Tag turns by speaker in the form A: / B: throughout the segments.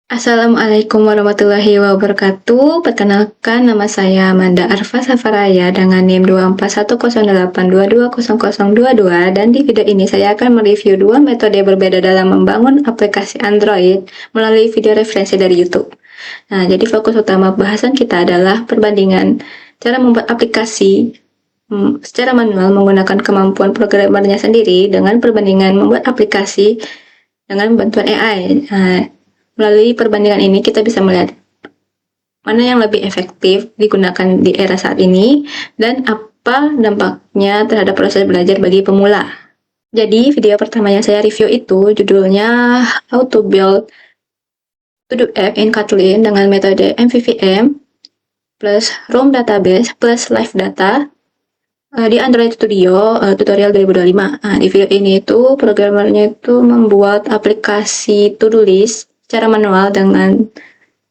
A: Assalamualaikum warahmatullahi wabarakatuh. Perkenalkan, nama saya Amanda Arfa Safaraya dengan NIM 24108220022, dan di video ini saya akan mereview dua metode berbeda dalam membangun aplikasi Android melalui video referensi dari YouTube. Nah, jadi fokus utama bahasan kita adalah perbandingan cara membuat aplikasi secara manual menggunakan kemampuan programmernya sendiri dengan perbandingan membuat aplikasi dengan bantuan AI. Melalui perbandingan ini kita bisa melihat mana yang lebih efektif digunakan di era saat ini dan apa dampaknya terhadap proses belajar bagi pemula. Jadi video pertama yang saya review itu judulnya How to Build To-Do App in Kotlin dengan metode MVVM plus Room Database plus Live Data di Android Studio tutorial 2025. Nah, di video ini itu programmernya itu membuat aplikasi to-do list secara manual dengan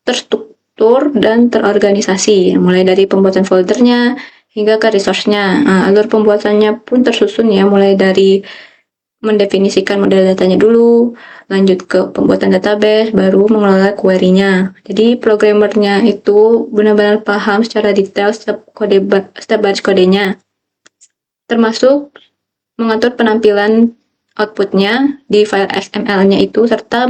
A: terstruktur dan terorganisasi, mulai dari pembuatan foldernya hingga ke resource-nya. Alur pembuatannya pun tersusun ya, mulai dari mendefinisikan model datanya dulu, lanjut ke pembuatan database, baru mengelola query-nya. Jadi programmernya itu benar-benar paham secara detail step baris kodenya, termasuk mengatur penampilan outputnya di file XML-nya itu, serta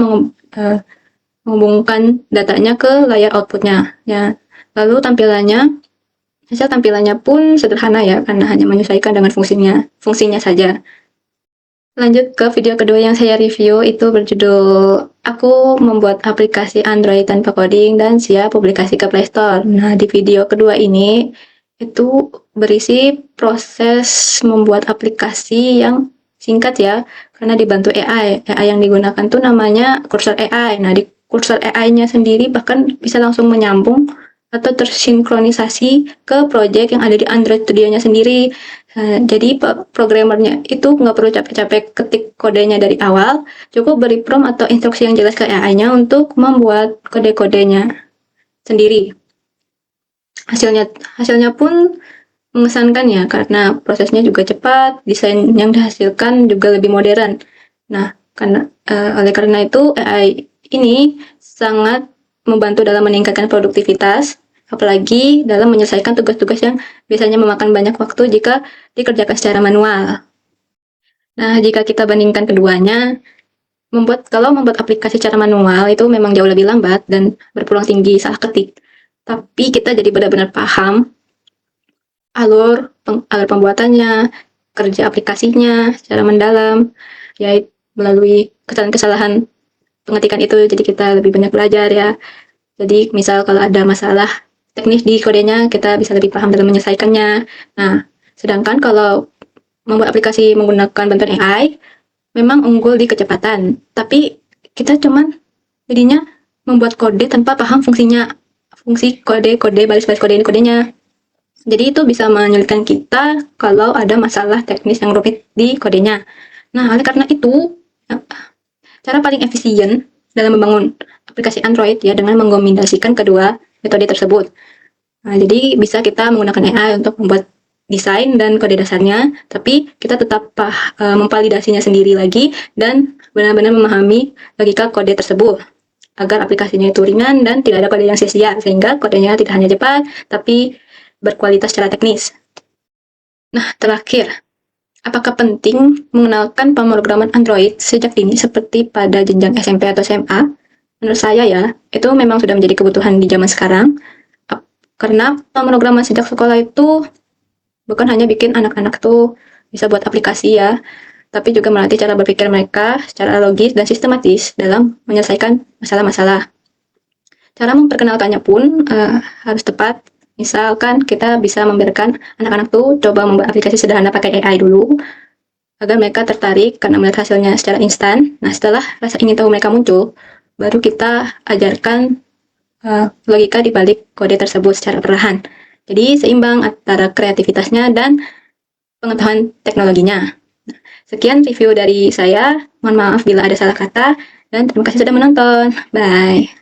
A: menghubungkan datanya ke layar outputnya ya. Lalu hasil tampilannya pun sederhana ya, karena hanya menyesuaikan dengan fungsinya saja. Lanjut ke video kedua yang saya review, itu berjudul Aku Membuat Aplikasi Android Tanpa Coding dan Siap Publikasi ke Play Store. Nah, di video kedua ini itu berisi proses membuat aplikasi yang singkat ya, karena dibantu AI. AI yang digunakan tuh namanya Cursor AI. Nah, di Cursor AI-nya sendiri bahkan bisa langsung menyambung atau tersinkronisasi ke project yang ada di Android Studio-nya sendiri. Jadi programmernya itu nggak perlu capek-capek ketik kodenya dari awal, cukup beri prompt atau instruksi yang jelas ke AI-nya untuk membuat kode-kodenya sendiri. Hasilnya pun mengesankan ya, karena prosesnya juga cepat, desain yang dihasilkan juga lebih modern. Nah, oleh karena itu AI ini sangat membantu dalam meningkatkan produktivitas, apalagi dalam menyelesaikan tugas-tugas yang biasanya memakan banyak waktu jika dikerjakan secara manual. Nah, jika kita bandingkan keduanya, kalau membuat aplikasi secara manual itu memang jauh lebih lambat dan berpeluang tinggi salah ketik. Tapi kita jadi benar-benar paham alur pembuatannya, kerja aplikasinya secara mendalam, ya melalui kesalahan-kesalahan pengetikan itu, jadi kita lebih banyak belajar ya. Jadi misal kalau ada masalah teknis di kodenya, kita bisa lebih paham dalam menyelesaikannya. Nah, sedangkan kalau membuat aplikasi menggunakan bantuan AI, memang unggul di kecepatan, tapi kita cuman jadinya membuat kode tanpa paham fungsi baris-baris kodenya. Jadi itu bisa menyulitkan kita kalau ada masalah teknis yang rumit di kodenya. Nah, oleh karena itu, cara paling efisien dalam membangun aplikasi Android ya dengan mengombinasikan kedua metode tersebut. Nah, jadi bisa kita menggunakan AI untuk membuat desain dan kode dasarnya, tapi kita tetap memvalidasinya sendiri lagi dan benar-benar memahami logika kode tersebut agar aplikasinya itu ringan dan tidak ada kode yang sia-sia, sehingga kodenya tidak hanya cepat tapi berkualitas secara teknis. Nah, terakhir, apakah penting mengenalkan pemrograman Android sejak dini seperti pada jenjang SMP atau SMA? Menurut saya ya, itu memang sudah menjadi kebutuhan di zaman sekarang. Karena pemrograman sejak sekolah itu bukan hanya bikin anak-anak tuh bisa buat aplikasi ya, tapi juga melatih cara berpikir mereka secara logis dan sistematis dalam menyelesaikan masalah-masalah. Cara memperkenalkannya pun harus tepat. Misalkan kita bisa memberikan anak-anak tuh coba membuat aplikasi sederhana pakai AI dulu, agar mereka tertarik karena melihat hasilnya secara instan. Nah, setelah rasa ingin tahu mereka muncul, baru kita ajarkan logika di balik kode tersebut secara perlahan. Jadi seimbang antara kreativitasnya dan pengetahuan teknologinya. Sekian review dari saya. Mohon maaf bila ada salah kata, dan terima kasih sudah menonton. Bye.